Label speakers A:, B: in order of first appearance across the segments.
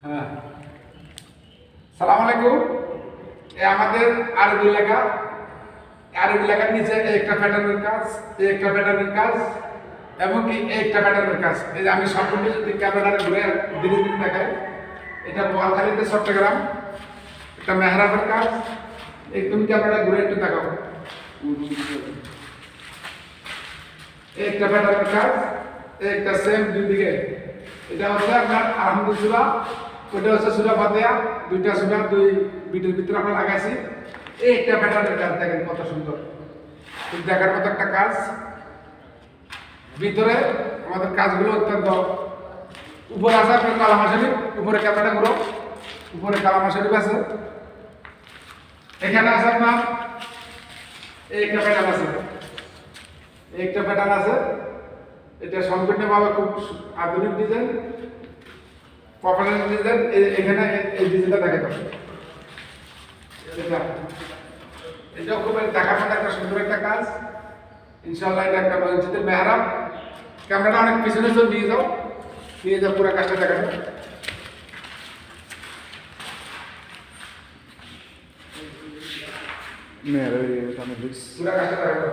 A: হ্যাঁ, সালাম আলাইকুম। আমাদের আরবি লেখার নিচে একটা প্যাটার্নের কাজ, একটা প্যাটার্নের কাজ এবং কি একটা প্যাটার্নের কাজ। এই যে আমি সম্পূর্ণ যদি ক্যামেরাটা ঘুরে ধীরে ধীরে দেখাই, এটা বোয়ালখালীতে চট্টগ্রাম, এটা মেহরাবের কাজ। এই তুমি ক্যামেরাটা ঘুরে একটু দেখাও। একটা প্যাটার্নের কাজ, একটা সেম দুই দিকে। এটা হচ্ছে আপনার আলহামদুলিল্লাহ, ওইটা হচ্ছে সূরা ফাতিহা, দুইটা সূরা দুই বিটের ভিতরে আমরা লাগাইছি। এই একটা প্যাটার্নের কাজ দেখেন কত সুন্দর, খুব দেখার মতো একটা কাজ। ভিতরে আমাদের কাজগুলো অত্যন্ত, উপরে আছে আপনার কালামা শরীফ, উপরে ক্যামেরাটা ঘুরো, উপরে কালামা শরীফ আছে। এখানে আছে আপনার এই একটা প্যাটার্ন আছে, এই একটা প্যাটার্ন আছে। এটা সম্পূর্ণভাবে খুব আধুনিক ডিজাইন, প্রফেশনাল ডিজাইন। এখানে এই ডিজাইনটা দেখে তো, এটা খুব দেখার মতো একটা সুন্দর একটা কাজ। ইনশাআল্লাহ এটা একটা মসজিদের মেহরাব। ক্যামেরাটা অনেক পিছনে নিয়ে যাও, নিয়ে যাও, পুরো কাজটা দেখানো।
B: Mera video también Luis.
A: পুরো কাজটা দেখানো।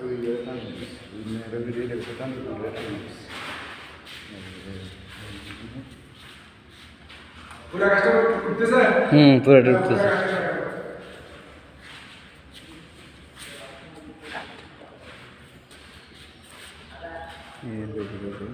B: Video también Luis. Mera video también Luis.
A: পুরো কাজটা করতেছে।
C: পুরো
A: পুরো
C: ঢুকতেছে।
A: কাজটা দেখানো।
B: ये देखो